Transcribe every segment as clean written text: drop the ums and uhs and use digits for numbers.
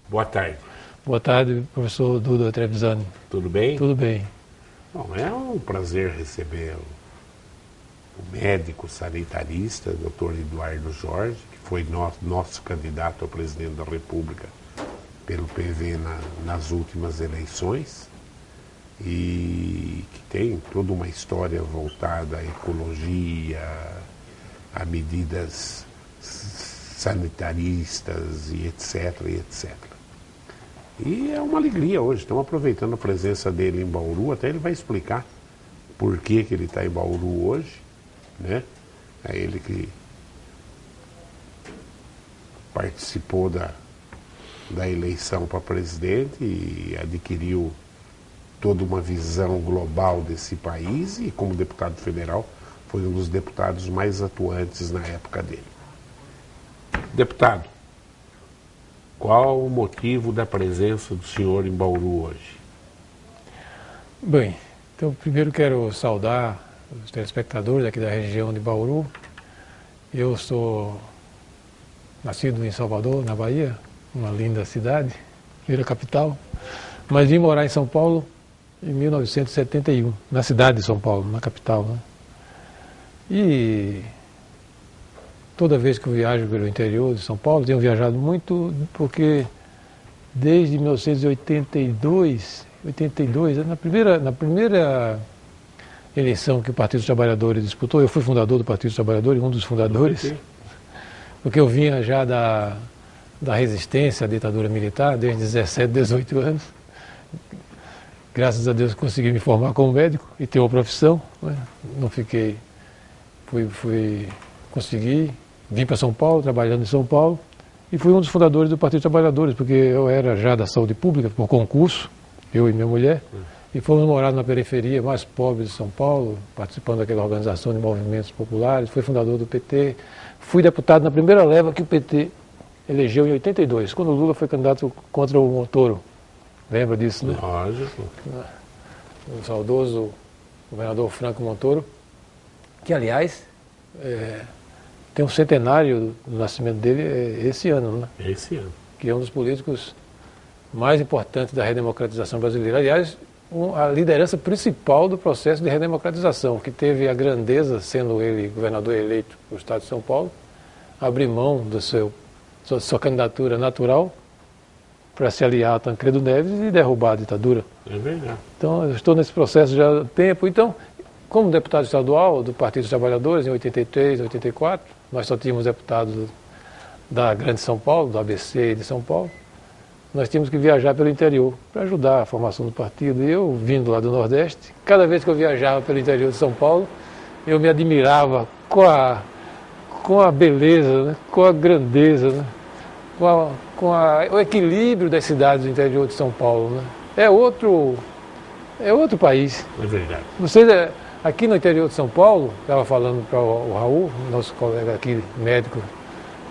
Boa tarde. Boa tarde, professor Duda Trevisani. Tudo bem? Tudo bem. Bom, é um prazer receber o médico sanitarista, Dr. Eduardo Jorge, que foi nosso candidato a presidente da República pelo PV nas últimas eleições e que tem toda uma história voltada à ecologia, a medidas sanitaristas e etc, e etc. E é uma alegria hoje, estamos aproveitando a presença dele em Bauru, até ele vai explicar por que ele está em Bauru hoje, né? É ele que participou da eleição para presidente e adquiriu toda uma visão global desse país e como deputado federal foi um dos deputados mais atuantes na época dele. Deputado, qual o motivo da presença do senhor em Bauru hoje? Bem, então primeiro quero saudar os telespectadores aqui da região de Bauru. Eu sou nascido em Salvador, na Bahia, uma linda cidade, primeira capital, mas vim morar em São Paulo em 1971, na cidade de São Paulo, na capital, né? E toda vez que eu viajo pelo interior de São Paulo, tenho viajado muito porque desde 1982, na primeira eleição que o Partido dos Trabalhadores disputou, eu fui fundador do Partido dos Trabalhadores, um dos fundadores, porque eu vinha já da resistência à ditadura militar, desde 17, 18 anos. Graças a Deus consegui me formar como médico e ter uma profissão, né? Não fiquei, consegui, vim para São Paulo, trabalhando em São Paulo, e fui um dos fundadores do Partido dos Trabalhadores, porque eu era já da saúde pública, por concurso, eu e minha mulher, e fomos morar na periferia mais pobre de São Paulo, participando daquela organização de movimentos populares, fui fundador do PT, fui deputado na primeira leva que o PT elegeu em 82, quando o Lula foi candidato contra o Montoro. Lembra disso, né? Lógico. O saudoso governador Franco Montoro, que, aliás, tem um centenário do nascimento dele esse ano, né? Esse ano. Que é um dos políticos mais importantes da redemocratização brasileira. Aliás, a liderança principal do processo de redemocratização, que teve a grandeza, sendo ele governador eleito do estado de São Paulo, abrir mão da sua candidatura natural para se aliar a Tancredo Neves e derrubar a ditadura. É verdade. Então, eu estou nesse processo já há tempo. Então, como deputado estadual do Partido dos Trabalhadores, em 83, 84, nós só tínhamos deputados da Grande São Paulo, do ABC de São Paulo, nós tínhamos que viajar pelo interior para ajudar a formação do partido. E eu, vindo lá do Nordeste, cada vez que eu viajava pelo interior de São Paulo, eu me admirava com a beleza, né? Com a grandeza, né? O equilíbrio das cidades do interior de São Paulo, né? É outro país. É verdade. Vocês, aqui no interior de São Paulo, estava falando para o Raul, nosso colega aqui, médico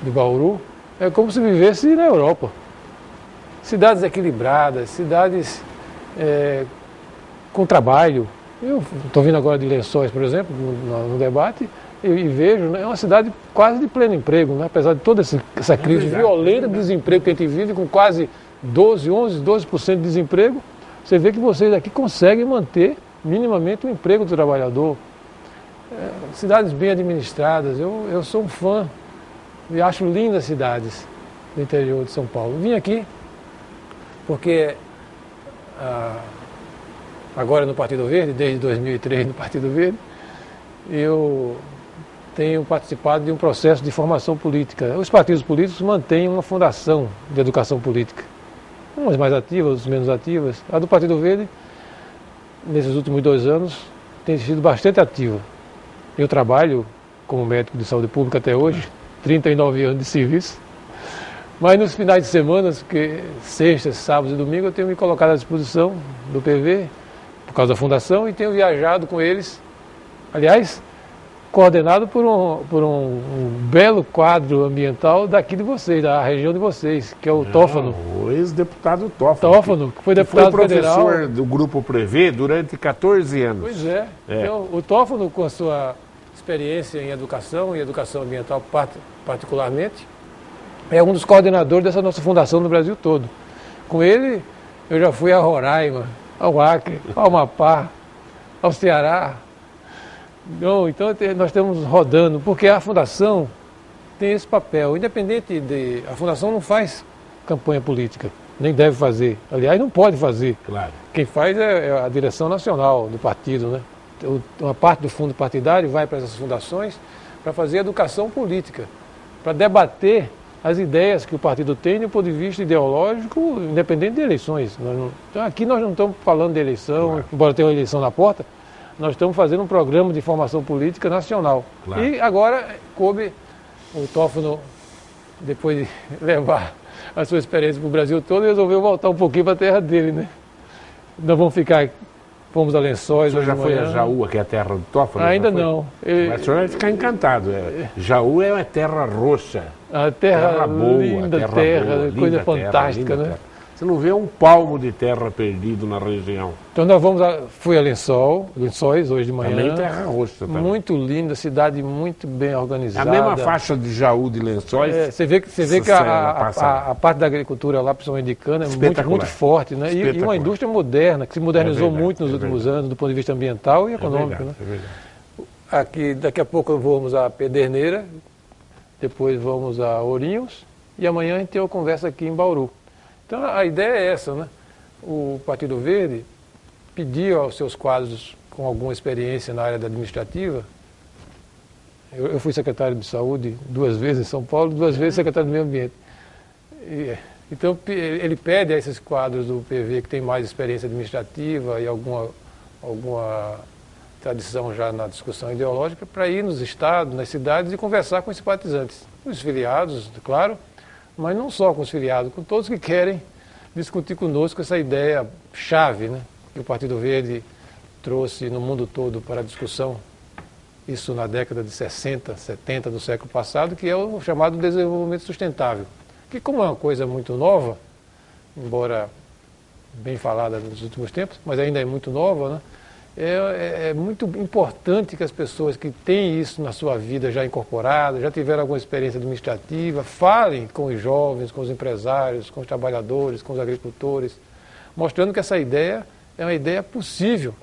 de Bauru, é como se vivesse na Europa. Cidades equilibradas, cidades com trabalho. Eu estou vindo agora de Lençóis, por exemplo, no debate, e vejo, né, é uma cidade quase de pleno emprego, né? Apesar de toda essa crise violenta de desemprego que a gente vive, com quase 12% de desemprego, você vê que vocês aqui conseguem manter minimamente o emprego do trabalhador. Cidades bem administradas, eu sou um fã e acho lindas cidades do interior de São Paulo. Vim aqui porque agora no Partido Verde, desde 2003 no Partido Verde, eu tenho participado de um processo de formação política. Os partidos políticos mantêm uma fundação de educação política, umas mais ativas, outras menos ativas. A do Partido Verde, nesses últimos 2 anos, tem sido bastante ativa. Eu trabalho como médico de saúde pública até hoje, 39 anos de serviço, mas nos finais de semana, porque sextas, sábados e domingos, eu tenho me colocado à disposição do PV, por causa da fundação, e tenho viajado com eles, aliás, coordenado por um belo quadro ambiental daqui de vocês, da região de vocês, que é o Tófano. O ex-deputado Tófano. Que foi deputado federal. Foi professor do Grupo Prevê durante 14 anos. Pois é. Então, o Tófano, com a sua experiência em educação ambiental particularmente, é um dos coordenadores dessa nossa fundação no Brasil todo. Com ele, eu já fui a Roraima, ao Acre, ao Amapá, ao Ceará. Então nós estamos rodando, porque a fundação tem esse papel. Independente de... A fundação não faz campanha política, nem deve fazer. Aliás, não pode fazer. Claro. Quem faz é a direção nacional do partido, né? Uma parte do fundo partidário vai para essas fundações para fazer educação política, para debater as ideias que o partido tem do ponto de vista ideológico, independente de eleições. Então aqui nós não estamos falando de eleição, claro, embora tenha uma eleição na porta, nós estamos fazendo um programa de formação política nacional. Claro. E agora coube o Tófano, depois de levar a sua experiência para o Brasil todo, resolveu voltar um pouquinho para a terra dele, né? Nós vamos ficar... Fomos a Lençóis. O senhor já foi a Jaú, que é a terra do Tófano? Ainda não. Mas o senhor vai ficar encantado. Jaú é uma terra roxa. A terra boa, linda terra, coisa fantástica, né? Terra. Você não vê um palmo de terra perdido na região. Então fui a Lençóis hoje de manhã. Também terra roxa. Também. Muito linda, cidade muito bem organizada. A mesma faixa de Jaú de Lençóis. Você vê que a parte da agricultura lá, principalmente de cana, é muito forte, né? E uma indústria moderna, que se modernizou muito nos últimos anos, do ponto de vista ambiental e econômico. É verdade. Aqui, daqui a pouco vamos a Pederneira, depois vamos a Ourinhos e amanhã a gente tem uma conversa aqui em Bauru. Então a ideia é essa, né? O Partido Verde pediu aos seus quadros com alguma experiência na área administrativa. Eu fui secretário de saúde 2 vezes em São Paulo, 2 vezes secretário do meio ambiente. Então ele pede a esses quadros do PV que tem mais experiência administrativa e alguma tradição já na discussão ideológica para ir nos estados, nas cidades e conversar com os simpatizantes. Os filiados, claro, mas não só com os filiados, com todos que querem discutir conosco essa ideia chave, né, que o Partido Verde trouxe no mundo todo para a discussão, isso na década de 60, 70 do século passado, que é o chamado desenvolvimento sustentável, que como é uma coisa muito nova, embora bem falada nos últimos tempos, mas ainda é muito nova, né, é muito importante que as pessoas que têm isso na sua vida já incorporado, já tiveram alguma experiência administrativa, falem com os jovens, com os empresários, com os trabalhadores, com os agricultores, mostrando que essa ideia é uma ideia possível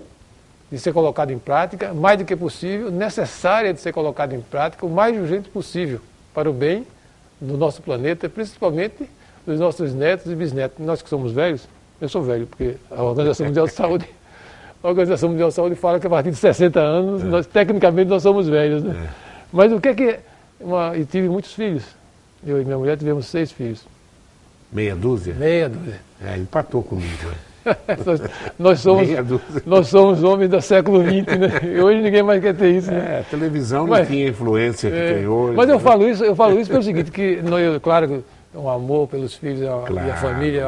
de ser colocada em prática, mais do que possível, necessária de ser colocada em prática o mais urgente possível para o bem do nosso planeta, principalmente dos nossos netos e bisnetos. Nós que somos velhos, eu sou velho, porque a Organização Mundial de Saúde... A Organização Mundial de Saúde fala que a partir de 60 anos, tecnicamente, nós somos velhos. Né? Mas o que é que... E tive muitos filhos. Eu e minha mulher tivemos 6 filhos. Meia dúzia? Meia dúzia. Empatou comigo. nós somos homens do século XX, né? E hoje ninguém mais quer ter isso. Né? A televisão não tinha a influência que tem hoje. Mas eu falo isso pelo seguinte, que claro, o amor pelos filhos e a família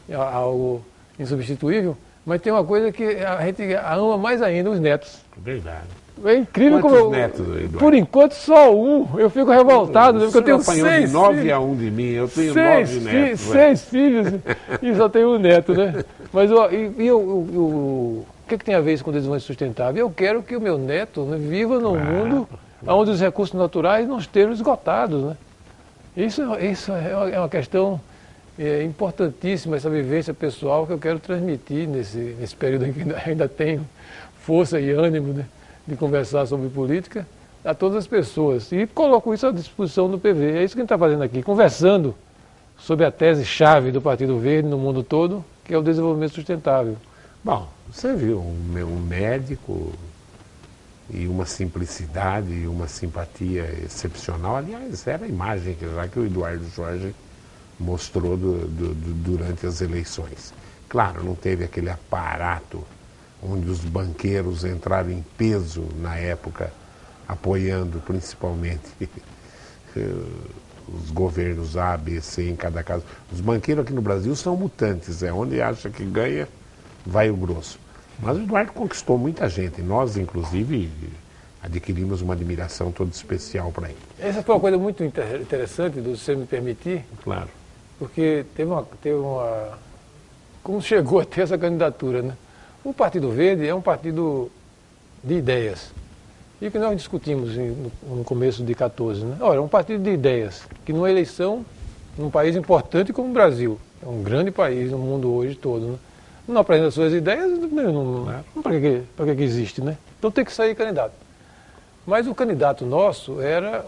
é algo insubstituível. Mas tem uma coisa que a gente ama mais ainda, os netos. Verdade. É incrível Quantos como netos, Eduardo? Por enquanto, só um. Eu fico revoltado, porque eu tenho 6 filhos. 9-1 de mim, eu tenho 9 netos. 6 filhos e só tenho um neto, né? Mas o que tem a ver isso com o desenvolvimento sustentável? Eu quero que o meu neto, né, viva num mundo onde os recursos naturais não estejam esgotados, né? Isso é uma questão... É importantíssima essa vivência pessoal que eu quero transmitir nesse período em que ainda tenho força e ânimo, né, de conversar sobre política a todas as pessoas. E coloco isso à disposição do PV. É isso que a gente está fazendo aqui, conversando sobre a tese-chave do Partido Verde no mundo todo, que é o desenvolvimento sustentável. Bom, você viu um médico e uma simplicidade e uma simpatia excepcional. Aliás, era a imagem que o Eduardo Jorge mostrou durante as eleições. Claro, não teve aquele aparato onde os banqueiros entraram em peso na época, apoiando principalmente os governos A, B, C em cada caso. Os banqueiros aqui no Brasil são mutantes, onde acha que ganha, vai o grosso. Mas o Eduardo conquistou muita gente, nós inclusive adquirimos uma admiração toda especial para ele. Essa foi uma coisa muito interessante, se você me permitir. Claro. Porque teve uma... Como chegou a ter essa candidatura, né? O Partido Verde é um partido de ideias. E o que nós discutimos no começo de 14, né? Olha, é um partido de ideias, que numa eleição, num país importante como o Brasil, é um grande país no mundo hoje todo, né? Não apresenta suas ideias, para que existe, né? Então tem que sair candidato. Mas o candidato nosso era,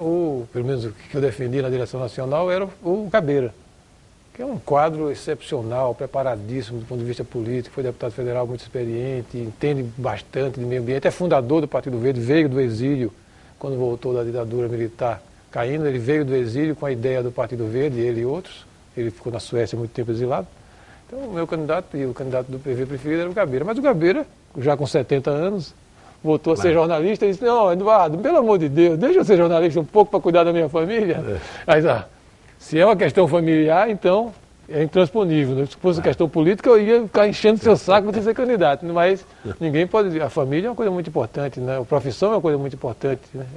pelo menos o que eu defendi na direção nacional, era o Gabeira, que é um quadro excepcional, preparadíssimo do ponto de vista político, foi deputado federal muito experiente, entende bastante de meio ambiente, é fundador do Partido Verde, veio do exílio, quando voltou da ditadura militar caindo, ele veio do exílio com a ideia do Partido Verde, ele e outros, ele ficou na Suécia muito tempo exilado. Então o meu candidato e o candidato do PV preferido era o Gabeira, mas o Gabeira, já com 70 anos, voltou a ser jornalista e disse, não, Eduardo, pelo amor de Deus, deixa eu ser jornalista um pouco para cuidar da minha família. Mas, se é uma questão familiar, então é intransponível. Né? Se fosse questão política, eu ia ficar enchendo seu saco para ser candidato. Mas ninguém pode. A família é uma coisa muito importante, né? A profissão é uma coisa muito importante. Né?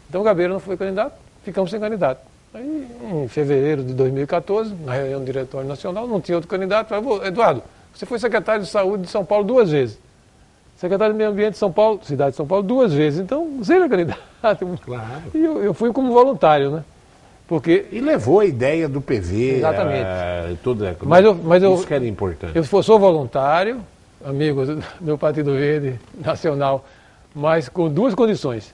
Então o Gabeira não foi candidato, ficamos sem candidato. Aí, em fevereiro de 2014, na reunião do Diretório Nacional, não tinha outro candidato. Falei, Eduardo, você foi secretário de Saúde de São Paulo 2 vezes. Secretário de Meio Ambiente de São Paulo, cidade de São Paulo, 2 vezes. Então, seja candidato. Claro. E eu fui como voluntário, né? Porque... E levou a ideia do PV. Exatamente. Mas isso que era importante. Eu sou voluntário, amigo do Partido Verde Nacional, mas com 2 condições.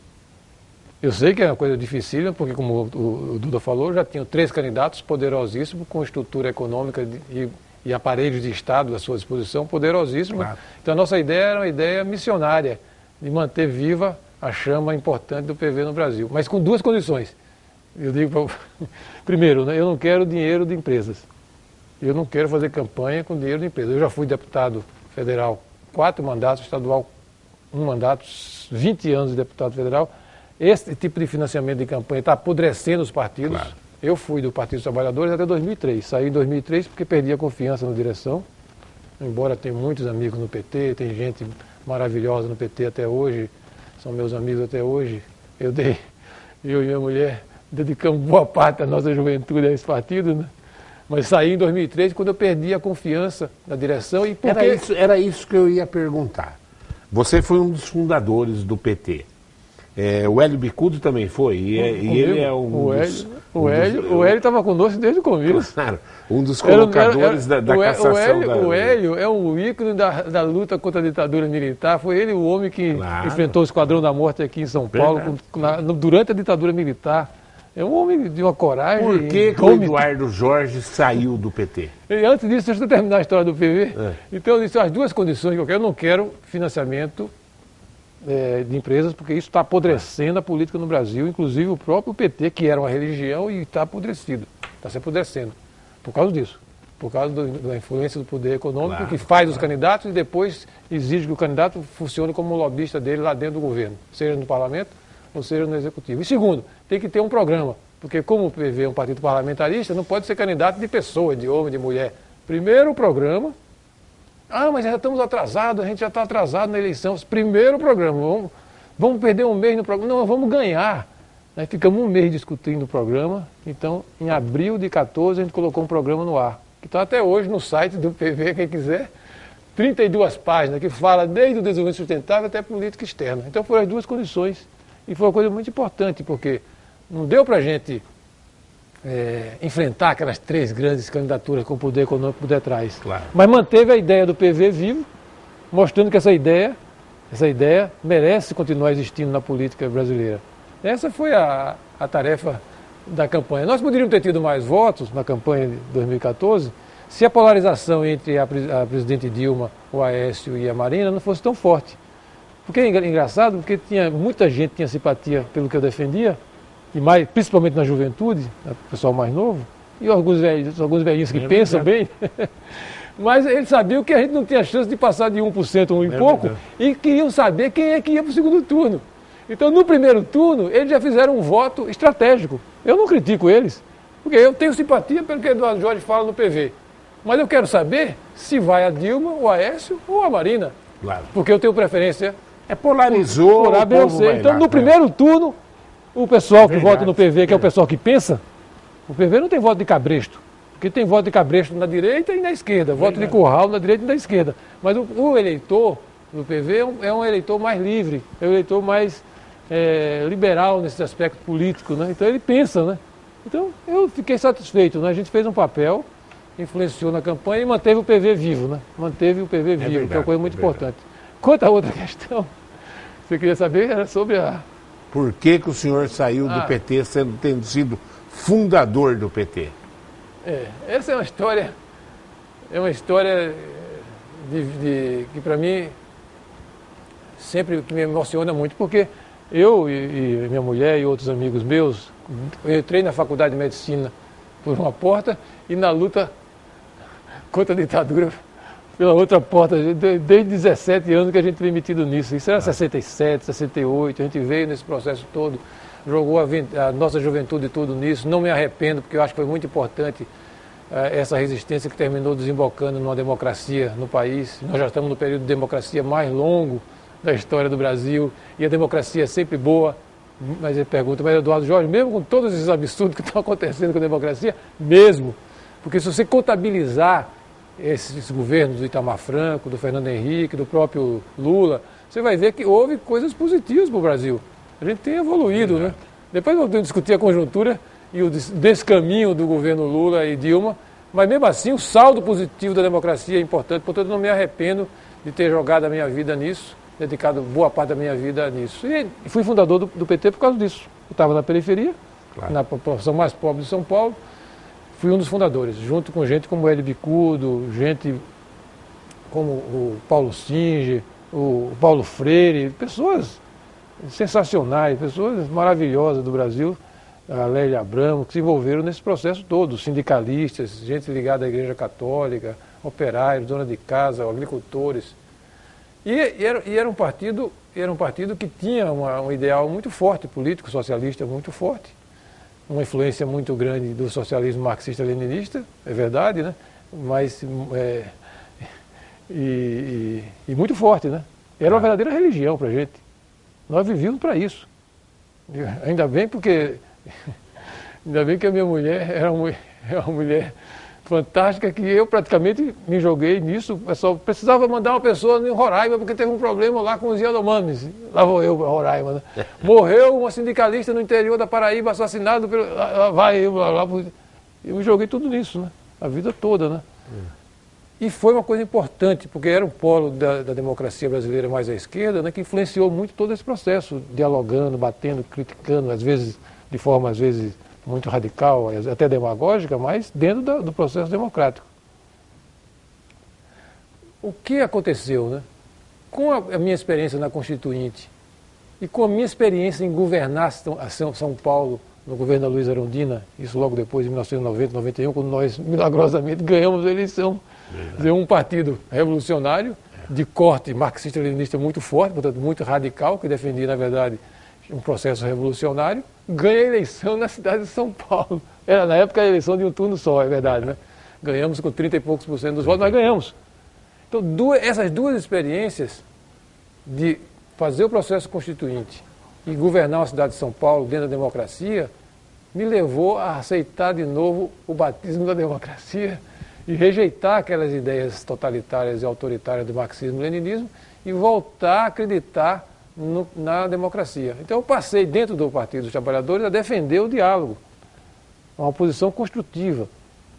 Eu sei que é uma coisa difícil, porque como o Duda falou, já tinham 3 candidatos poderosíssimos, com estrutura econômica e aparelhos de Estado à sua disposição, poderosíssimos. Claro. Então a nossa ideia era uma ideia missionária, de manter viva a chama importante do PV no Brasil, mas com 2 condições. Eu digo, primeiro, né, eu não quero dinheiro de empresas. Eu não quero fazer campanha com dinheiro de empresas. Eu já fui deputado federal 4 mandatos, estadual 1 mandato, 20 anos de deputado federal. Esse tipo de financiamento de campanha está apodrecendo os partidos. Claro. Eu fui do Partido dos Trabalhadores até 2003. Saí em 2003 porque perdi a confiança na direção. Embora tenha muitos amigos no PT, tem gente maravilhosa no PT até hoje, são meus amigos até hoje. Eu e minha mulher dedicamos boa parte da nossa juventude a esse partido, né? Mas saí em 2003 quando eu perdi a confiança na direção e porque... Era isso que eu ia perguntar. Você foi um dos fundadores do PT. O Hélio Bicudo também foi, e ele é um dos... O Hélio estava conosco desde o começo. Claro, um dos colocadores da cassação. O Hélio é um ícone da luta contra a ditadura militar. Foi ele o homem que enfrentou o Esquadrão da Morte aqui em São Paulo durante a ditadura militar. É um homem de uma coragem. Por que o Eduardo Jorge saiu do PT? E antes disso, deixa eu terminar a história do PV. Então eu disse, as 2 condições que eu quero. Eu não quero financiamento de empresas, porque isso está apodrecendo a política no Brasil, inclusive o próprio PT, que era uma religião, e está apodrecido, está se apodrecendo, por causa disso, por causa da influência do poder econômico, que faz os candidatos e depois exige que o candidato funcione como lobista dele lá dentro do governo, seja no parlamento ou seja no executivo. E segundo, tem que ter um programa, porque como o PV é um partido parlamentarista, não pode ser candidato de pessoa, de homem, de mulher. Primeiro o programa. Mas já estamos atrasados, a gente já está atrasado na eleição. Primeiro programa, vamos perder um mês no programa. Não, vamos ganhar. Nós ficamos um mês discutindo o programa, então em abril de 14 a gente colocou um programa no ar, que está até hoje no site do PV, quem quiser, 32 páginas, que fala desde o desenvolvimento sustentável até a política externa. Então foram as 2 condições, e foi uma coisa muito importante, porque não deu para a gente enfrentar aquelas 3 grandes candidaturas com o poder econômico por detrás. Claro. Mas manteve a ideia do PV vivo, mostrando que essa ideia merece continuar existindo na política brasileira. Essa foi a tarefa da campanha. Nós poderíamos ter tido mais votos na campanha de 2014 se a polarização entre a presidente Dilma, o Aécio e a Marina não fosse tão forte. Porque é engraçado, porque muita gente tinha simpatia pelo que eu defendia, e principalmente na juventude, o pessoal mais novo, e alguns velhinhos que pensam bem, mas eles sabiam que a gente não tinha chance de passar de 1% ou pouco, e queriam saber quem é que ia para o segundo turno. Então, no primeiro turno, eles já fizeram um voto estratégico. Eu não critico eles, porque eu tenho simpatia pelo que Eduardo Jorge fala no PV, mas eu quero saber se vai a Dilma, o Aécio ou a Marina, porque eu tenho preferência. Polarizou por A, B ou C. Então, no primeiro turno, o pessoal que vota no PV, que é o pessoal que pensa, o PV não tem voto de cabresto, porque tem voto de cabresto na direita e na esquerda, voto de curral na direita e na esquerda. Mas o eleitor do PV é um eleitor mais livre, é um eleitor mais liberal nesse aspecto político, né? Então ele pensa, né? Então eu fiquei satisfeito, né? A gente fez um papel, influenciou na campanha e manteve o PV vivo, né? Manteve o PV vivo, verdade, que é uma coisa muito importante. Quanto à outra questão, você queria saber, era sobre a... Por que que o senhor saiu do PT tendo sido fundador do PT? Essa é uma história que para mim sempre me emociona muito, porque eu e minha mulher e outros amigos meus, eu entrei na faculdade de medicina por uma porta e na luta contra a ditadura pela outra porta, desde 17 anos que a gente vem metido nisso. Isso era 67, 68, a gente veio nesse processo todo, jogou a nossa juventude tudo nisso. Não me arrependo, porque eu acho que foi muito importante essa resistência que terminou desembocando numa democracia no país. Nós já estamos no período de democracia mais longo da história do Brasil, e a democracia é sempre boa. Mas ele pergunta, mas Eduardo Jorge, mesmo com todos esses absurdos que estão acontecendo com a democracia, mesmo, porque se você contabilizar esses governos do Itamar Franco, do Fernando Henrique, do próprio Lula, você vai ver que houve coisas positivas para o Brasil. A gente tem evoluído, né? Depois vamos discutir a conjuntura e o descaminho do governo Lula e Dilma, mas mesmo assim o saldo positivo da democracia é importante, portanto não me arrependo de ter jogado a minha vida nisso, dedicado boa parte da minha vida nisso. E fui fundador do PT por causa disso. Eu estava na periferia, na população mais pobre de São Paulo, fui um dos fundadores, junto com gente como Hélio Bicudo, gente como o Paulo Singer, o Paulo Freire, pessoas sensacionais, pessoas maravilhosas do Brasil, a Lélia Abramo, que se envolveram nesse processo todo, sindicalistas, gente ligada à Igreja Católica, operários, dona de casa, agricultores. E era um partido que tinha um ideal muito forte, político, socialista muito forte, uma influência muito grande do socialismo marxista-leninista, é verdade, né? Mas e muito forte, né? Era uma verdadeira religião para a gente. Nós vivíamos para isso. Ainda bem que a minha mulher era uma mulher fantástica, que eu praticamente me joguei nisso. Eu só precisava mandar uma pessoa em Roraima, porque teve um problema lá com os Yanomamis. Lá vou eu para Roraima, né? Morreu uma sindicalista no interior da Paraíba, assassinado pelo... Eu me joguei tudo nisso, né? A vida toda, né? E foi uma coisa importante, porque era um polo da democracia brasileira mais à esquerda, né, que influenciou muito todo esse processo, dialogando, batendo, criticando, às vezes de forma muito radical, até demagógica, mas dentro do processo democrático. O que aconteceu, né? Com a minha experiência na Constituinte e com a minha experiência em governar São Paulo no governo da Luiza Erundina, isso logo depois, em 1990, 91, quando nós milagrosamente ganhamos a eleição. Dizer, um partido revolucionário, de corte marxista-leninista muito forte, portanto muito radical, que defendia, na verdade, um processo revolucionário, ganha a eleição na cidade de São Paulo. Era, na época, a eleição de um turno só, é verdade, né? Ganhamos com 30 e poucos % dos votos, mas ganhamos. Então, essas duas experiências de fazer o processo constituinte e governar a cidade de São Paulo dentro da democracia, me levou a aceitar de novo o batismo da democracia e rejeitar aquelas ideias totalitárias e autoritárias do marxismo-leninismo e voltar a acreditar na democracia. Então eu passei dentro do Partido dos Trabalhadores a defender o diálogo, uma posição construtiva.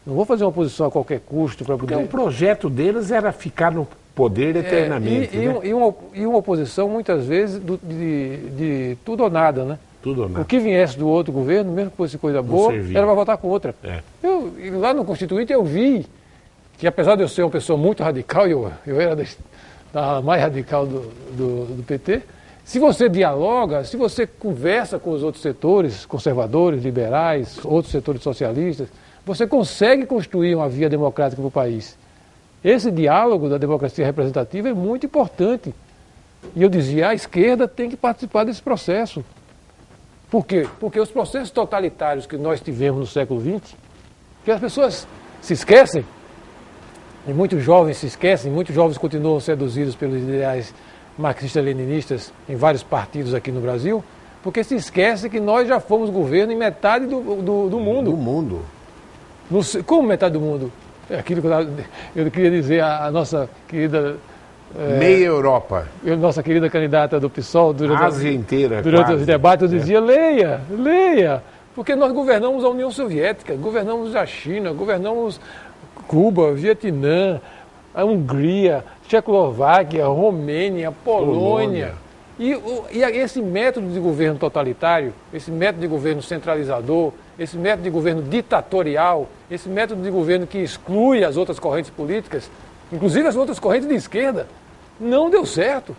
Não vou fazer uma posição a qualquer custo para poder... Porque o projeto deles era ficar no poder eternamente. E uma oposição, muitas vezes, de tudo ou nada, né? Tudo ou nada. O que viesse do outro governo, mesmo que fosse coisa boa, era para votar contra. Lá no Constituinte eu vi que, apesar de eu ser uma pessoa muito radical, eu era da mais radical do PT, se você dialoga, se você conversa com os outros setores, conservadores, liberais, outros setores socialistas, você consegue construir uma via democrática para o país. Esse diálogo da democracia representativa é muito importante. E eu dizia, a esquerda tem que participar desse processo. Por quê? Porque os processos totalitários que nós tivemos no século XX, que as pessoas se esquecem, e muitos jovens se esquecem, muitos jovens continuam seduzidos pelos ideais marxistas-leninistas em vários partidos aqui no Brasil, porque se esquece que nós já fomos governo em metade do mundo. Do mundo. Como metade do mundo? É aquilo que eu queria dizer à nossa querida Meia Europa. Nossa querida candidata do PSOL, Ásia inteira, durante quase. os debates, eu dizia, leia, porque nós governamos a União Soviética, governamos a China, governamos Cuba, Vietnã, a Hungria, Tchecoslováquia, Romênia, Polônia. E esse método de governo totalitário, esse método de governo centralizador, esse método de governo ditatorial, esse método de governo que exclui as outras correntes políticas, inclusive as outras correntes de esquerda, não deu certo.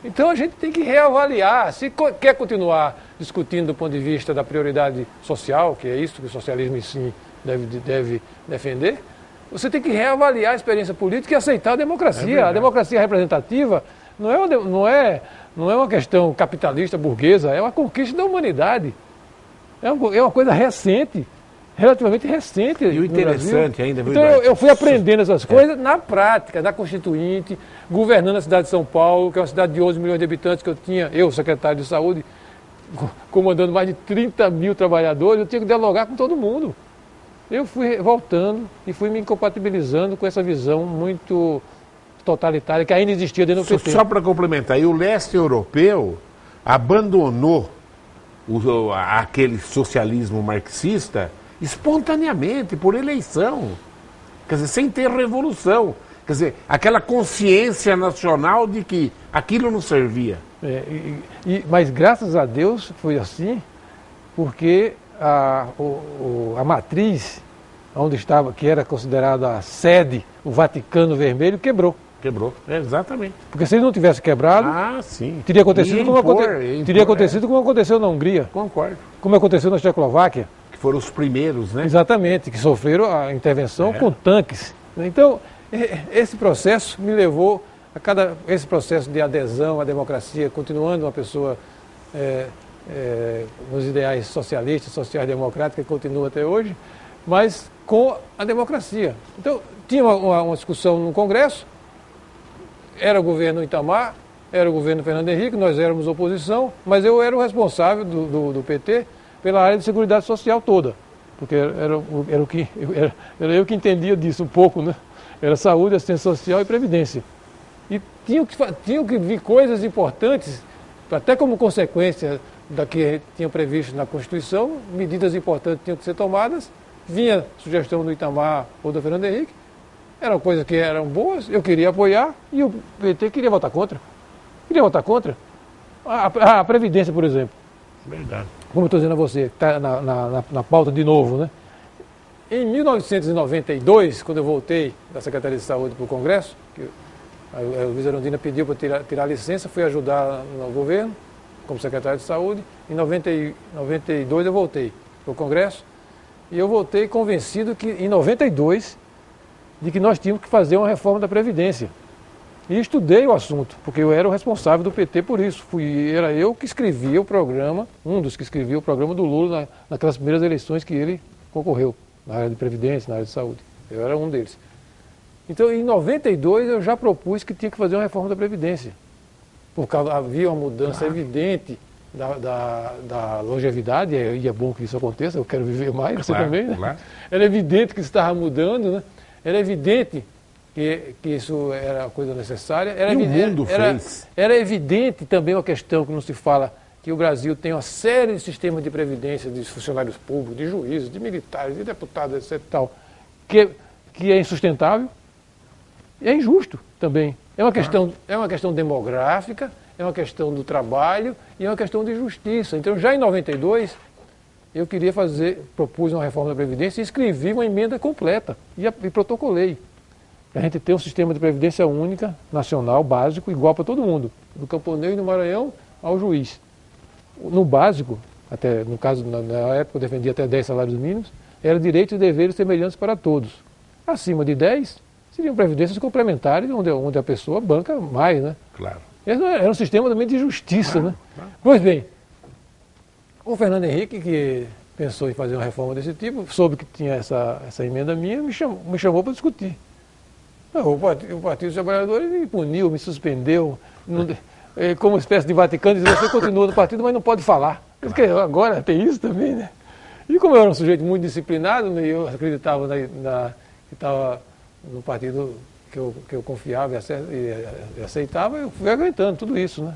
Então a gente tem que reavaliar. Se quer continuar discutindo do ponto de vista da prioridade social, que é isso que o socialismo em si deve defender, você tem que reavaliar a experiência política e aceitar a democracia. A democracia representativa não é uma questão capitalista, burguesa, é uma conquista da humanidade. É uma coisa recente, relativamente recente. E o interessante ainda... Então eu fui aprendendo essas coisas na prática, na Constituinte, governando a cidade de São Paulo, que é uma cidade de 11 milhões de habitantes que eu tinha, secretário de saúde, comandando mais de 30 mil trabalhadores, eu tinha que dialogar com todo mundo. Eu fui voltando e fui me incompatibilizando com essa visão muito totalitária que ainda existia dentro do PT. Só para complementar, e o leste europeu abandonou aquele socialismo marxista espontaneamente, por eleição. Quer dizer, sem ter revolução. Quer dizer, aquela consciência nacional de que aquilo não servia. Mas graças a Deus foi assim, porque a matriz, onde estava, que era considerada a sede, o Vaticano Vermelho, quebrou. Quebrou, exatamente. Porque se ele não tivesse quebrado, teria acontecido como aconteceu na Hungria. Concordo. Como aconteceu na Tchecoslováquia. Que foram os primeiros, né? Exatamente, que sofreram a intervenção com tanques. Então, esse processo me levou esse processo de adesão à democracia, continuando uma pessoa nos ideais socialistas, social-democráticos, que continua até hoje, mas com a democracia. Então, tinha uma discussão no Congresso, era o governo Itamar, era o governo Fernando Henrique, nós éramos oposição, mas eu era o responsável do PT pela área de seguridade social toda, porque era eu que entendia disso um pouco, né? Era saúde, assistência social e previdência. E tinham que vir coisas importantes, até como consequência da que tinham previsto na Constituição, medidas importantes tinham que ser tomadas, vinha sugestão do Itamar ou do Fernando Henrique, eram coisas que eram boas, eu queria apoiar e o PT queria votar contra. A Previdência, por exemplo. Verdade. Como eu estou dizendo a você, está na pauta de novo, né? Em 1992, quando eu voltei da Secretaria de Saúde para o Congresso, a Luiz Erundina pediu para tirar licença, fui ajudar no governo, como secretário de Saúde. Em 92 eu voltei para o Congresso e eu voltei convencido que, em 92, de que nós tínhamos que fazer uma reforma da Previdência. E estudei o assunto, porque eu era o responsável do PT por isso. Era eu que escrevia o programa, um dos que escrevia o programa do Lula naquelas primeiras eleições que ele concorreu, na área de Previdência, na área de Saúde. Eu era um deles. Então, em 92, eu já propus que tinha que fazer uma reforma da Previdência. Porque havia uma mudança evidente da longevidade, e é bom que isso aconteça, eu quero viver mais, você também, né? Claro. Era evidente que isso estava mudando, né? Era evidente que isso era uma coisa necessária. O mundo fez. Era evidente também uma questão que não se fala, que o Brasil tem uma série de sistemas de previdência de funcionários públicos, de juízes, de militares, de deputados, etc. Tal, que é insustentável e é injusto também. É uma questão demográfica, é uma questão do trabalho e é uma questão de justiça. Então, já em 92, eu queria propus uma reforma da Previdência e escrevi uma emenda completa e protocolei. A gente tem um sistema de previdência única, nacional, básico, igual para todo mundo. Do camponês e do Maranhão ao juiz. No básico, até no caso, na época eu defendia até 10 salários mínimos, era direitos e deveres semelhantes para todos. Acima de 10, seriam previdências complementares, onde a pessoa banca mais, né? Claro. Era um sistema também de justiça, né? Claro. Pois bem, o Fernando Henrique, que pensou em fazer uma reforma desse tipo, soube que tinha essa emenda minha, me chamou para discutir. O Partido dos Trabalhadores me puniu, me suspendeu, como espécie de Vaticano, dizia, você continua no partido, mas não pode falar. Claro. Agora tem isso também, né? E como eu era um sujeito muito disciplinado, eu acreditava que estava no partido que eu confiava e aceitava, eu fui aguentando tudo isso, né?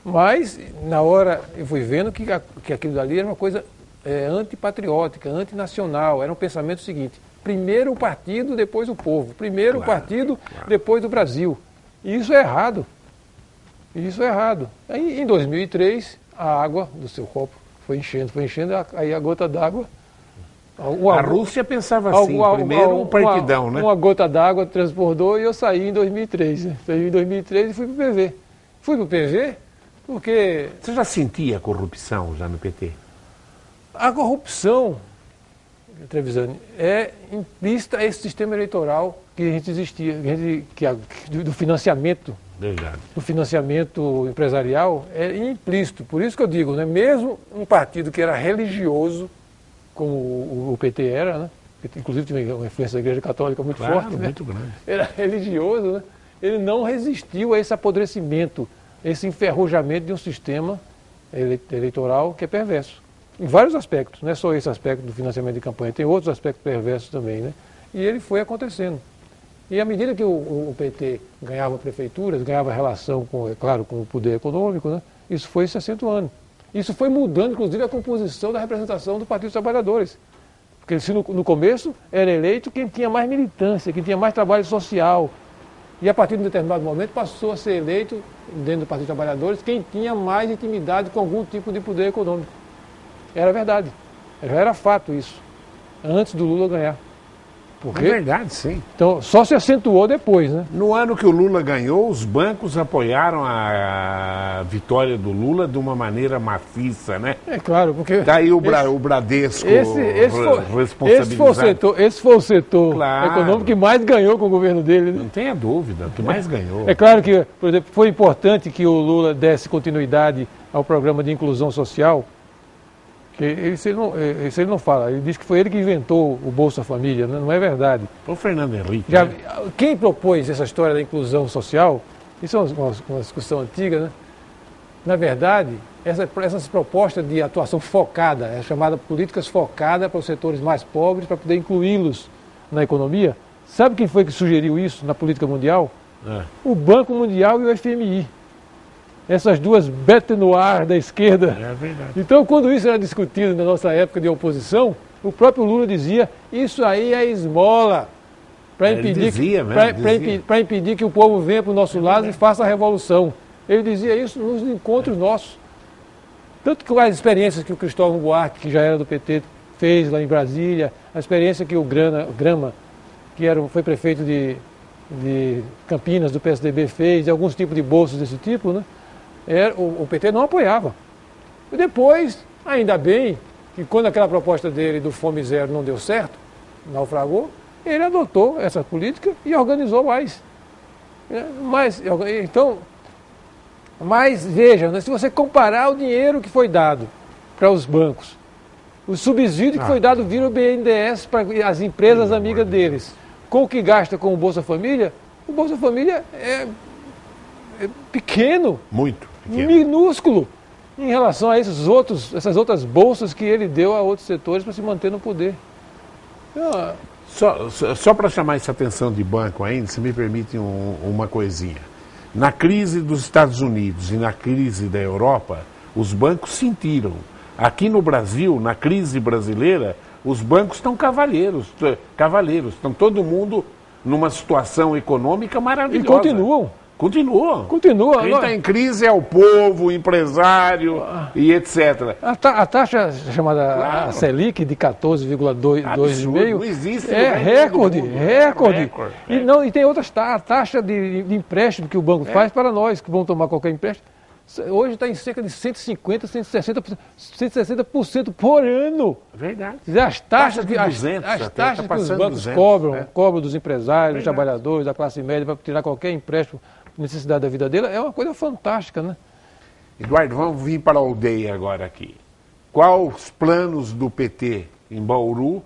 Mas, na hora, eu fui vendo que aquilo dali era uma coisa antipatriótica, antinacional. Era um pensamento seguinte: primeiro o partido, depois o povo. Primeiro o partido, depois o Brasil. E isso é errado. Isso é errado. Aí, em 2003, a água do seu copo foi enchendo, aí a gota d'água... A Rússia pensava assim, primeiro um partidão, né? Uma gota d'água transbordou e eu saí em 2003. Né? Saí em 2003 e fui para o PV. Fui para o PV porque... Você já sentia a corrupção já no PT? A corrupção, Trevisani, é implícita a esse sistema eleitoral que a gente existia, do financiamento. Verdade. Do financiamento empresarial é implícito. Por isso que eu digo, né, mesmo um partido que era religioso, como o PT era, né, que inclusive tinha uma influência da Igreja Católica muito forte, né, muito grande. Era religioso, né, ele não resistiu a esse apodrecimento, esse enferrujamento de um sistema eleitoral que é perverso. Em vários aspectos, não é só esse aspecto do financiamento de campanha, tem outros aspectos perversos também, né? E ele foi acontecendo. E à medida que o PT ganhava prefeituras, ganhava relação, é claro, com o poder econômico, né? Isso foi se acentuando. Isso foi mudando, inclusive, a composição da representação do Partido dos Trabalhadores. Porque se no começo era eleito quem tinha mais militância, quem tinha mais trabalho social. E a partir de um determinado momento passou a ser eleito, dentro do Partido dos Trabalhadores, quem tinha mais intimidade com algum tipo de poder econômico. Era verdade. Já era fato isso. Antes do Lula ganhar. É verdade, sim. Então, só se acentuou depois, né? No ano que o Lula ganhou, os bancos apoiaram a vitória do Lula de uma maneira maciça, né? É claro, porque... Daí o Bradesco responsabilizado. Esse foi o setor claro. Econômico que mais ganhou com o governo dele. Né? Não tenha dúvida, que mais ganhou. É claro que, por exemplo, foi importante que o Lula desse continuidade ao programa de inclusão social. Isso ele não fala, ele diz que foi ele que inventou o Bolsa Família, né? Não é verdade. Foi o Fernando Henrique. Né? Quem propôs essa história da inclusão social, isso é uma discussão antiga, né? Na verdade, essas propostas de atuação focada, é chamada políticas focadas para os setores mais pobres, para poder incluí-los na economia, sabe quem foi que sugeriu isso na política mundial? O Banco Mundial e o FMI. Essas duas bêtes no ar da esquerda. É verdade. Então, quando isso era discutido na nossa época de oposição, o próprio Lula dizia: isso aí é esmola para impedir que o povo venha para o nosso lado e faça a revolução. Ele dizia isso nos encontros nossos. Tanto que as experiências que o Cristóvão Buarque, que já era do PT, fez lá em Brasília, a experiência que o Grama, que foi prefeito de Campinas, do PSDB, fez, e alguns tipos de bolsos desse tipo, né? O PT não apoiava. E depois, ainda bem, que quando aquela proposta dele do Fome Zero não deu certo, naufragou, ele adotou essa política e organizou mais. Mas veja, né, se você comparar o dinheiro que foi dado para os bancos, o subsídio que foi dado via o BNDES para as empresas amigas deles, com o que gasta com o Bolsa Família é pequeno. Muito pequeno. Minúsculo em relação a essas outras bolsas que ele deu a outros setores para se manter no poder. Só para chamar essa atenção de banco ainda, se me permite uma coisinha. Na crise dos Estados Unidos e na crise da Europa, os bancos sentiram. Aqui no Brasil, na crise brasileira, os bancos estão cavaleiros, estão todo mundo numa situação econômica maravilhosa. E continuam. Continua. Quem está em crise é o povo, o empresário e etc. A taxa chamada a Selic de 14,2,5 não existe. É recorde. E tem outras taxas. A taxa de empréstimo que o banco faz para nós que vamos tomar qualquer empréstimo. Hoje está em cerca de 150%, 160% por ano. Verdade. As taxas de 200, as taxas que os bancos 200, cobram dos empresários, dos trabalhadores, da classe média, para tirar qualquer empréstimo, necessidade da vida dele, é uma coisa fantástica, né? Eduardo, vamos vir para a aldeia agora aqui. Quais os planos do PT em Bauru,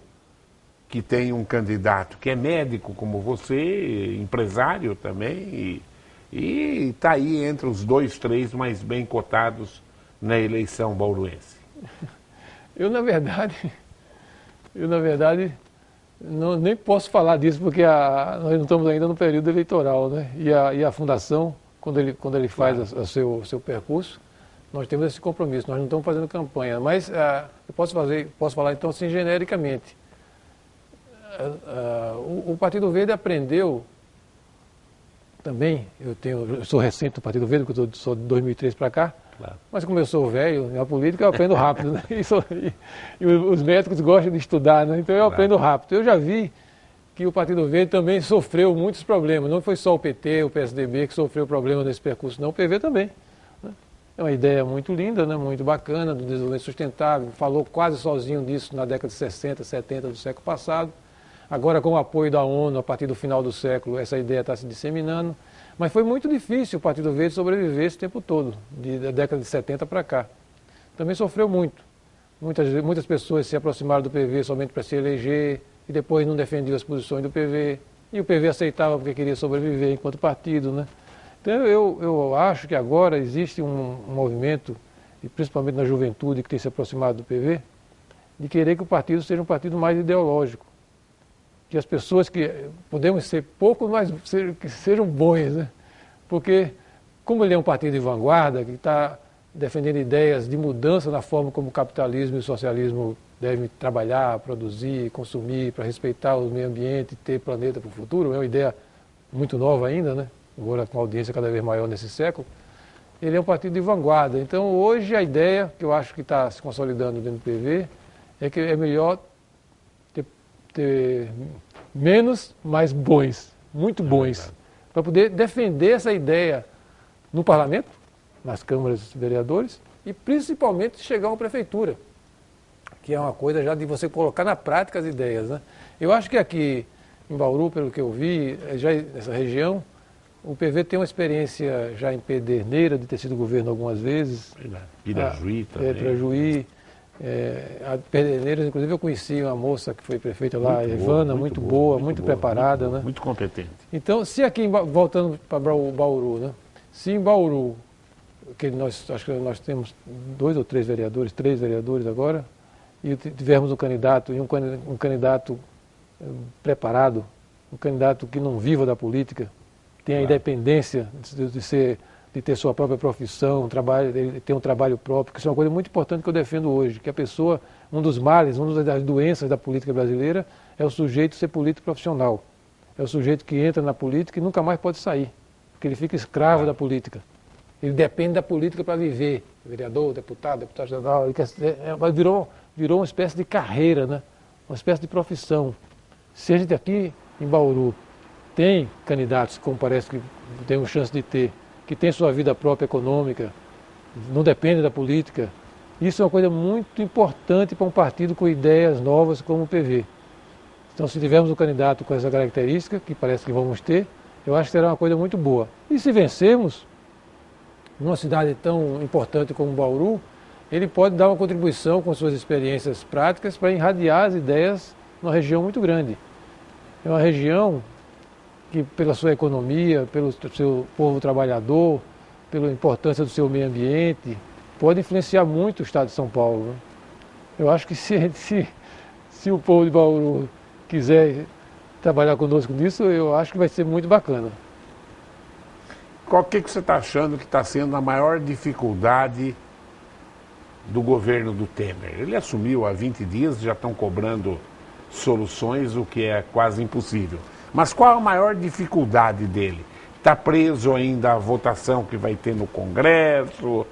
que tem um candidato que é médico como você, empresário também, e está aí entre os 2, 3 mais bem cotados na eleição bauruense? Eu, na verdade, nem posso falar disso porque nós não estamos ainda no período eleitoral, né? E a fundação, quando ele faz o seu percurso, nós temos esse compromisso, nós não estamos fazendo campanha. Mas eu posso falar então assim genericamente. O Partido Verde aprendeu também, eu sou recente do Partido Verde, porque eu sou de 2003 para cá, claro. Mas como eu sou velho, na política eu aprendo rápido, né? E os médicos gostam de estudar, né? Então eu aprendo rápido. Eu já vi que o Partido Verde também sofreu muitos problemas, não foi só o PT, o PSDB que sofreu problemas nesse percurso, não, o PV também. Né? É uma ideia muito linda, né? Muito bacana, do desenvolvimento sustentável, falou quase sozinho disso na década de 60, 70 do século passado. Agora, com o apoio da ONU, a partir do final do século, essa ideia está se disseminando. Mas foi muito difícil o Partido Verde sobreviver esse tempo todo, da década de 70 para cá. Também sofreu muito. Muitas pessoas se aproximaram do PV somente para se eleger, e depois não defendiam as posições do PV. E o PV aceitava porque queria sobreviver enquanto partido, né? Então eu acho que agora existe um movimento, e principalmente na juventude que tem se aproximado do PV, de querer que o partido seja um partido mais ideológico. Que as pessoas que podemos ser poucos, mas que sejam bons, né? Porque, como ele é um partido de vanguarda, que está defendendo ideias de mudança na forma como o capitalismo e o socialismo devem trabalhar, produzir, consumir, para respeitar o meio ambiente e ter planeta para o futuro, é uma ideia muito nova ainda, né? Agora com uma audiência cada vez maior nesse século, ele é um partido de vanguarda. Então, hoje, a ideia que eu acho que está se consolidando dentro do PV é que é melhor ter menos, mas bons, muito bons, para poder defender essa ideia no parlamento, nas câmaras de vereadores e principalmente chegar a uma prefeitura, que é uma coisa já de você colocar na prática as ideias, né? Eu acho que aqui em Bauru, pelo que eu vi, já nessa região, o PV tem uma experiência já em Pederneiras, de ter sido governo algumas vezes. Pirajuí também. Pirajuí. A Pederneiras, inclusive, eu conheci uma moça que foi prefeita lá, Ivana, muito boa, muito preparada, né? Muito competente. Então, se aqui, voltando para Bauru, né? Se em Bauru, acho que nós temos 2 ou 3 vereadores, 3 vereadores agora, e tivermos um candidato, um candidato preparado, um candidato que não viva da política, tenha independência de ter sua própria profissão, ter um trabalho próprio, que isso é uma coisa muito importante que eu defendo hoje, que a pessoa, um dos males, uma das doenças da política brasileira é o sujeito ser político profissional. É o sujeito que entra na política e nunca mais pode sair, porque ele fica escravo da política. Ele depende da política para viver, vereador, deputado estadual, virou uma espécie de carreira, né? Uma espécie de profissão. Se a gente aqui em Bauru tem candidatos, como parece que temos chance de ter, que tem sua vida própria econômica, não depende da política. Isso é uma coisa muito importante para um partido com ideias novas como o PV. Então, se tivermos um candidato com essa característica, que parece que vamos ter, eu acho que será uma coisa muito boa. E se vencermos, numa cidade tão importante como Bauru, ele pode dar uma contribuição com suas experiências práticas para irradiar as ideias numa região muito grande. É uma região que, pela sua economia, pelo seu povo trabalhador, pela importância do seu meio ambiente, pode influenciar muito o estado de São Paulo, né? Eu acho que se o povo de Bauru quiser trabalhar conosco nisso, eu acho que vai ser muito bacana. Qual que você está achando que está sendo a maior dificuldade do governo do Temer? Ele assumiu há 20 dias, já estão cobrando soluções, o que é quase impossível. Mas qual a maior dificuldade dele? Está preso ainda a votação que vai ter no Congresso?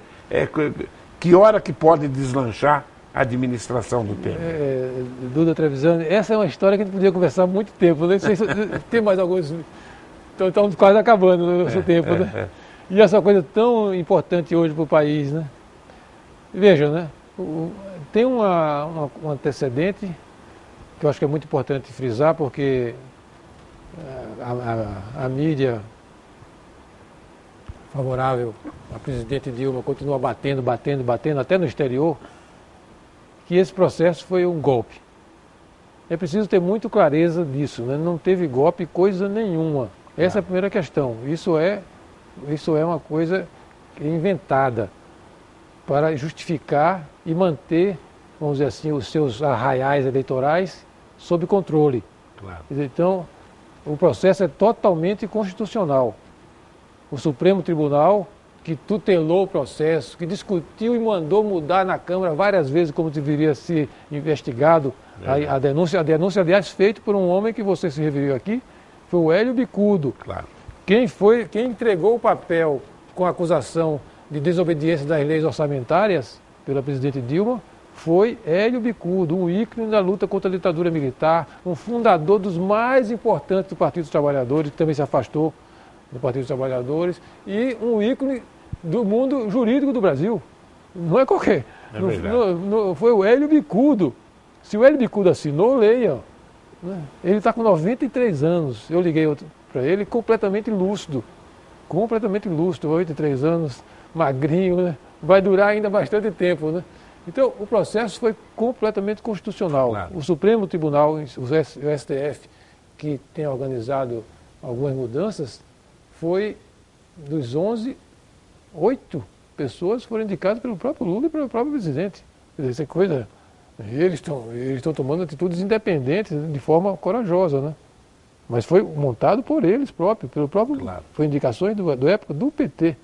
Que hora que pode deslanchar a administração do Temer? Duda Trevisani, essa é uma história que a gente podia conversar há muito tempo. Não sei se tem mais alguns... Estamos quase acabando no nosso tempo, né? E essa coisa tão importante hoje para o país, né? Veja, né? Tem um antecedente que eu acho que é muito importante frisar, porque a mídia favorável à presidente Dilma continua batendo, até no exterior, que esse processo foi um golpe. É preciso ter muito clareza disso, né? Não teve golpe coisa nenhuma. Essa é a primeira questão. Isso é uma coisa inventada para justificar e manter, vamos dizer assim, os seus arraiais eleitorais sob controle. Claro. Então, o processo é totalmente constitucional. O Supremo Tribunal, que tutelou o processo, que discutiu e mandou mudar na Câmara várias vezes como deveria ser investigado a denúncia, aliás, feita por um homem que você se referiu aqui, foi o Hélio Bicudo. Claro. Quem entregou o papel com a acusação de desobediência das leis orçamentárias pela presidente Dilma foi Hélio Bicudo, um ícone da luta contra a ditadura militar, um fundador dos mais importantes do Partido dos Trabalhadores, que também se afastou do Partido dos Trabalhadores, e um ícone do mundo jurídico do Brasil. Não é qualquer. Foi o Hélio Bicudo. Se o Hélio Bicudo assinou, leia. Ele está com 93 anos. Eu liguei para ele completamente lúcido. 93 anos, magrinho, né? Vai durar ainda bastante tempo, né? Então, o processo foi completamente constitucional. Claro. O Supremo Tribunal, o STF, que tem organizado algumas mudanças, foi dos 11, 8 pessoas foram indicadas pelo próprio Lula e pelo próprio presidente. Quer dizer, essa coisa, eles estão tomando atitudes independentes de forma corajosa, né? Mas foi montado por eles próprios, pelo próprio, claro. Foi indicações da época do PT.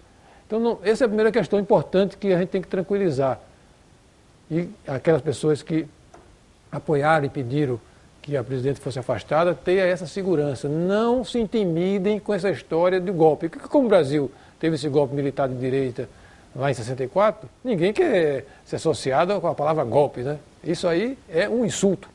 Então, essa é a primeira questão importante que a gente tem que tranquilizar. E aquelas pessoas que apoiaram e pediram que a presidente fosse afastada, tenha essa segurança. Não se intimidem com essa história de golpe. Porque como o Brasil teve esse golpe militar de direita lá em 64, ninguém quer ser associado com a palavra golpe, né? Isso aí é um insulto.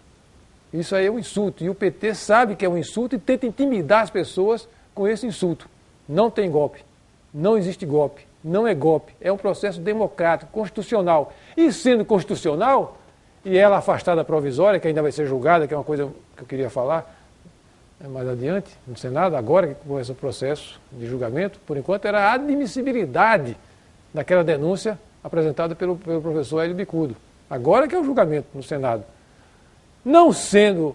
Isso aí é um insulto. E o PT sabe que é um insulto e tenta intimidar as pessoas com esse insulto. Não tem golpe. Não existe golpe. Não é golpe. É um processo democrático, constitucional. E sendo constitucional, e ela afastada provisória, que ainda vai ser julgada, que é uma coisa que eu queria falar mais adiante, no Senado, agora que começa o processo de julgamento, por enquanto era a admissibilidade daquela denúncia apresentada pelo professor Hélio Bicudo. Agora que é o julgamento no Senado. Não sendo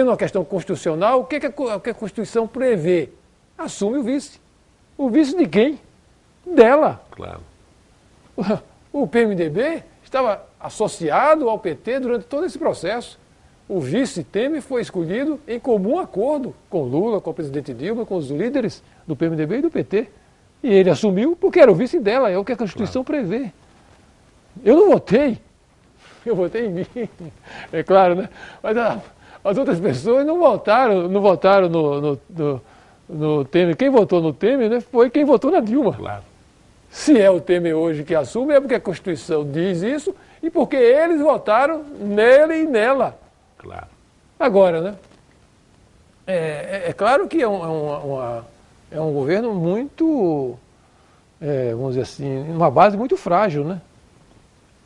uma questão constitucional, o que a Constituição prevê? Assume o vice. O vice de quem? Dela. Claro. O PMDB estava associado ao PT durante todo esse processo. O vice Temer foi escolhido em comum acordo com Lula, com o presidente Dilma, com os líderes do PMDB e do PT. E ele assumiu porque era o vice dela, é o que a Constituição prevê. Eu não votei. Eu votei em mim, é claro, né? Mas as outras pessoas não votaram no Temer. Quem votou no Temer, né, foi quem votou na Dilma. Claro. Se é o Temer hoje que assume, é porque a Constituição diz isso e porque eles votaram nele e nela. Claro. Agora, né? É claro que é um governo muito, vamos dizer assim, uma base muito frágil, né?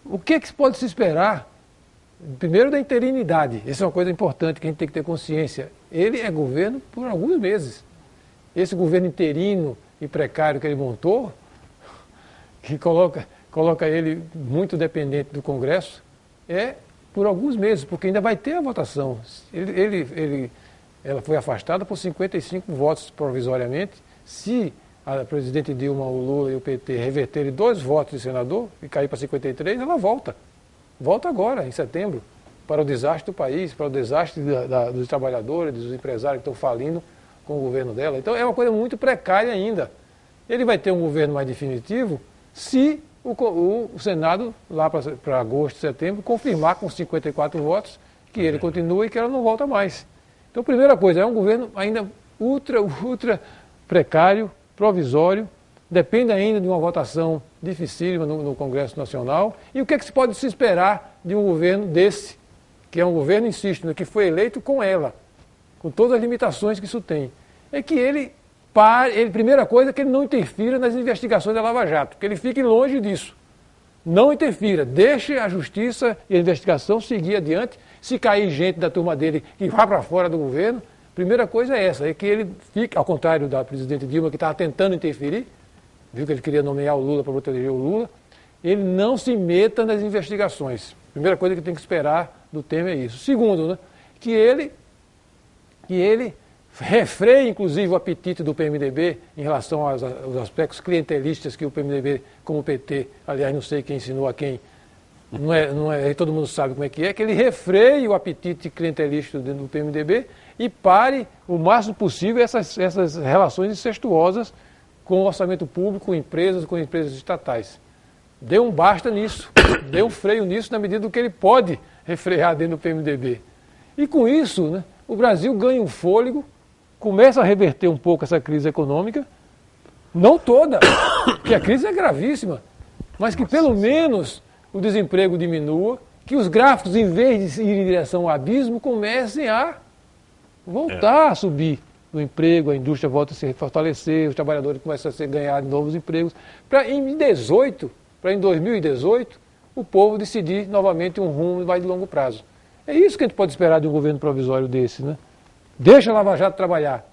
O que pode se esperar? Primeiro, da interinidade. Essa é uma coisa importante que a gente tem que ter consciência. Ele é governo por alguns meses. Esse governo interino e precário que ele montou, que coloca ele muito dependente do Congresso, é por alguns meses, porque ainda vai ter a votação. Ela foi afastada por 55 votos provisoriamente. Se a presidente Dilma, o Lula e o PT reverterem 2 votos de senador e cair para 53, ela volta. Volta agora, em setembro, para o desastre do país, para o desastre dos trabalhadores, dos empresários que estão falindo com o governo dela. Então é uma coisa muito precária ainda. Ele vai ter um governo mais definitivo se o Senado, lá para agosto, setembro, confirmar com 54 votos que ele continua e que ela não volta mais. Então, primeira coisa, é um governo ainda ultra precário, provisório, depende ainda de uma votação dificílima no Congresso Nacional. E o que se pode se esperar de um governo desse, que é um governo, insisto, que foi eleito com ela, com todas as limitações que isso tem? É que primeira coisa é que ele não interfira nas investigações da Lava Jato, que ele fique longe disso. Não interfira, deixe a justiça e a investigação seguir adiante. Se cair gente da turma dele que vá para fora do governo, primeira coisa é essa, é que ele fique, ao contrário da presidente Dilma, que estava tentando interferir, viu que ele queria nomear o Lula para proteger o Lula, ele não se meta nas investigações. Primeira coisa que tem que esperar do Temer é isso. Segundo, né, que ele refreie, inclusive, o apetite do PMDB em relação aos aspectos clientelistas que o PMDB, como o PT, aliás, não sei quem ensinou a quem, todo mundo sabe como é que ele refreie o apetite clientelístico dentro do PMDB e pare o máximo possível essas relações incestuosas com o orçamento público, com empresas estatais. Dê um basta nisso, dê um freio nisso na medida do que ele pode refrear dentro do PMDB. E com isso, né, o Brasil ganha um fôlego, começa a reverter um pouco essa crise econômica, não toda, porque a crise é gravíssima, mas que pelo menos o desemprego diminua, que os gráficos, em vez de ir em direção ao abismo, comecem a voltar a subir o emprego, a indústria volta a se fortalecer, os trabalhadores começam a ganhar novos empregos, para em 2018, o povo decidir novamente um rumo mais de longo prazo. É isso que a gente pode esperar de um governo provisório desse, né? Deixa a Lava Jato trabalhar.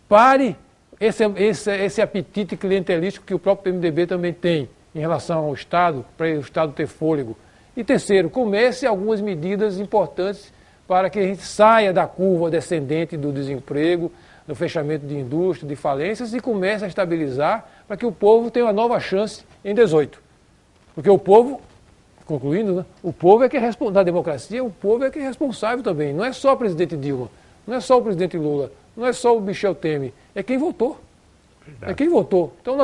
Pare esse apetite clientelístico que o próprio PMDB também tem em relação ao Estado, para o Estado ter fôlego. E terceiro, comece algumas medidas importantes para que a gente saia da curva descendente do desemprego, do fechamento de indústria, de falências, e comece a estabilizar para que o povo tenha uma nova chance em 2018. Porque o povo, concluindo, né, o povo é que é responsável, na democracia, o povo é que é responsável também. Não é só o presidente Dilma, não é só o presidente Lula, não é só o Michel Temer, é quem votou. Verdade. É quem votou. Então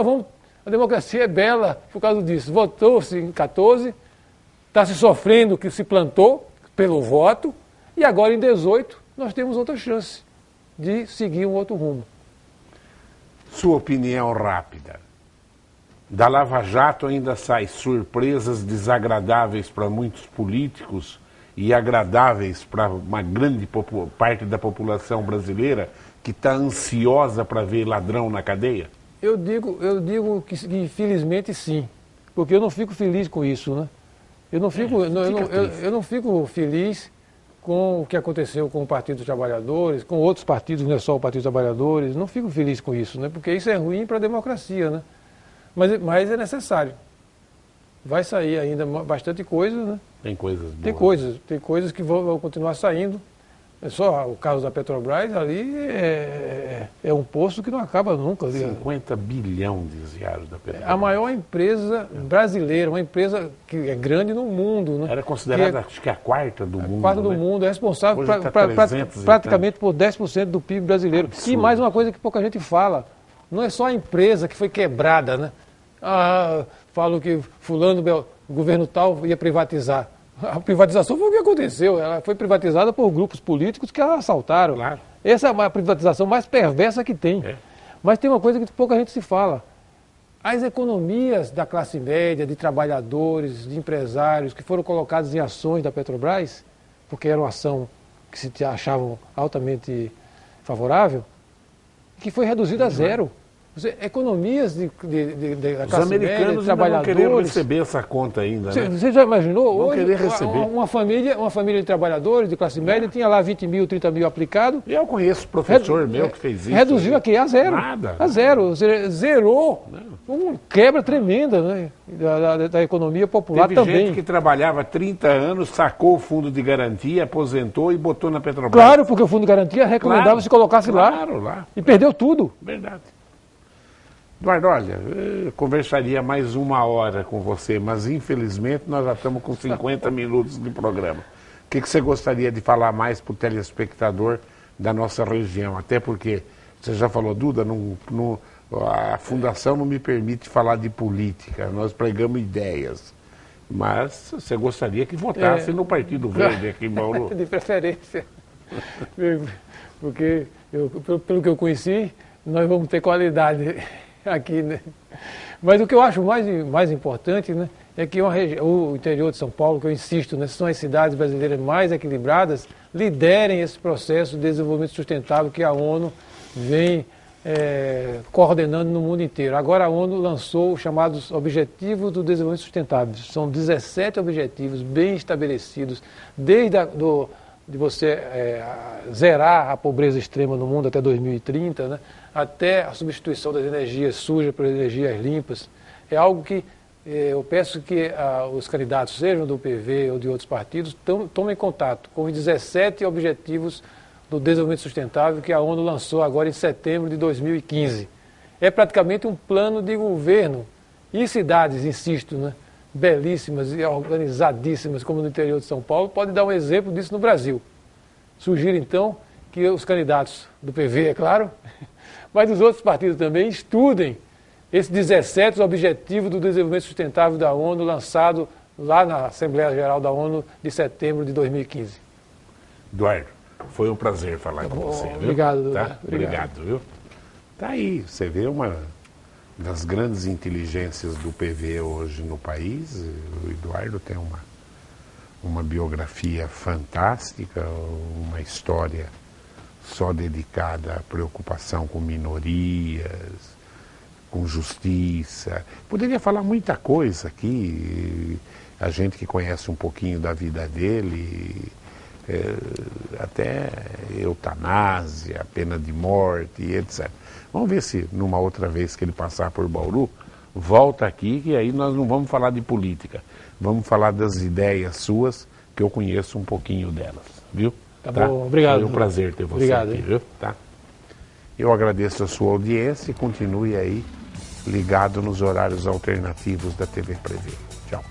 a democracia é bela por causa disso. Votou-se em 14, está se sofrendo o que se plantou pelo voto, e agora em 18 nós temos outra chance de seguir um outro rumo. Sua opinião rápida. Da Lava Jato ainda sai surpresas desagradáveis para muitos políticos e agradáveis para uma grande parte da população brasileira que está ansiosa para ver ladrão na cadeia? Eu digo que infelizmente sim, porque eu não fico feliz com isso, né? Eu não fico feliz com o que aconteceu com o Partido dos Trabalhadores, com outros partidos, não é só o Partido dos Trabalhadores, não fico feliz com isso, né? Porque isso é ruim para a democracia, né? Mas é necessário. Vai sair ainda bastante coisa, né? Tem coisas boas. Tem coisas que vão continuar saindo. É só o caso da Petrobras, ali é um poço que não acaba nunca. 50 bilhões desviados da Petrobras. A maior empresa brasileira, uma empresa que é grande no mundo. Né? Era considerada, acho que a quarta do mundo. A quarta do mundo, é responsável praticamente por 10% do PIB brasileiro. Absurdo. E mais uma coisa que pouca gente fala, não é só a empresa que foi quebrada, né? Falam que fulano, o governo tal ia privatizar. A privatização foi o que aconteceu, ela foi privatizada por grupos políticos que a assaltaram. Claro. Essa é a privatização mais perversa que tem. É. Mas tem uma coisa que pouca gente se fala. As economias da classe média, de trabalhadores, de empresários, que foram colocadas em ações da Petrobras, porque era uma ação que se achavam altamente favorável, que foi reduzida a zero. Economias da classe média, de trabalhadores. Os americanos não queriam receber essa conta ainda, né? Você já imaginou? Vão querer receber. Uma família de trabalhadores, de classe média, tinha lá 20 mil, 30 mil aplicado. E eu conheço professor meu que fez isso. Reduziu aqui a zero. Nada. A zero. Zerou. Uma quebra tremenda, né, da economia popular. Teve também. Gente que trabalhava 30 anos, sacou o fundo de garantia, aposentou e botou na Petrobras. Claro, porque o fundo de garantia recomendava se colocasse lá. E perdeu tudo. Verdade. Eduardo, olha, eu conversaria mais 1 hora com você, mas infelizmente nós já estamos com 50 minutos de programa. O que você gostaria de falar mais para o telespectador da nossa região? Até porque, você já falou, Duda, a Fundação não me permite falar de política, nós pregamos ideias. Mas você gostaria que votasse no Partido Verde aqui em Bauru? De preferência. Porque, pelo que eu conheci, nós vamos ter qualidade aqui, né? Mas o que eu acho mais importante, né, é que o interior de São Paulo, que eu insisto, né, são as cidades brasileiras mais equilibradas, liderem esse processo de desenvolvimento sustentável que a ONU vem coordenando no mundo inteiro. Agora a ONU lançou os chamados Objetivos do Desenvolvimento Sustentável. São 17 objetivos bem estabelecidos, desde de você zerar a pobreza extrema no mundo até 2030, né, até a substituição das energias sujas por energias limpas. É algo que eu peço que os candidatos, sejam do PV ou de outros partidos, tomem contato com os 17 objetivos do desenvolvimento sustentável que a ONU lançou agora em setembro de 2015. É praticamente um plano de governo. E cidades, insisto, né, belíssimas e organizadíssimas, como no interior de São Paulo, pode dar um exemplo disso no Brasil. Sugiro, então, que os candidatos do PV, é claro, mas dos outros partidos também, estudem esses 17 Objetivos do Desenvolvimento Sustentável da ONU, lançado lá na Assembleia Geral da ONU de setembro de 2015. Eduardo, foi um prazer falar com você. Viu? Obrigado, tá? Obrigado, viu? Tá aí, você vê uma das grandes inteligências do PV hoje no país. O Eduardo tem uma biografia fantástica, uma história só dedicada à preocupação com minorias, com justiça. Poderia falar muita coisa aqui, a gente que conhece um pouquinho da vida dele, até eutanásia, pena de morte, etc. Vamos ver se numa outra vez que ele passar por Bauru, volta aqui, que aí nós não vamos falar de política, vamos falar das ideias suas, que eu conheço um pouquinho delas, viu? Tá bom, obrigado. Foi um prazer ter você obrigado, aqui, viu? Tá? Eu agradeço a sua audiência e continue aí ligado nos horários alternativos da TV Prevê. Tchau.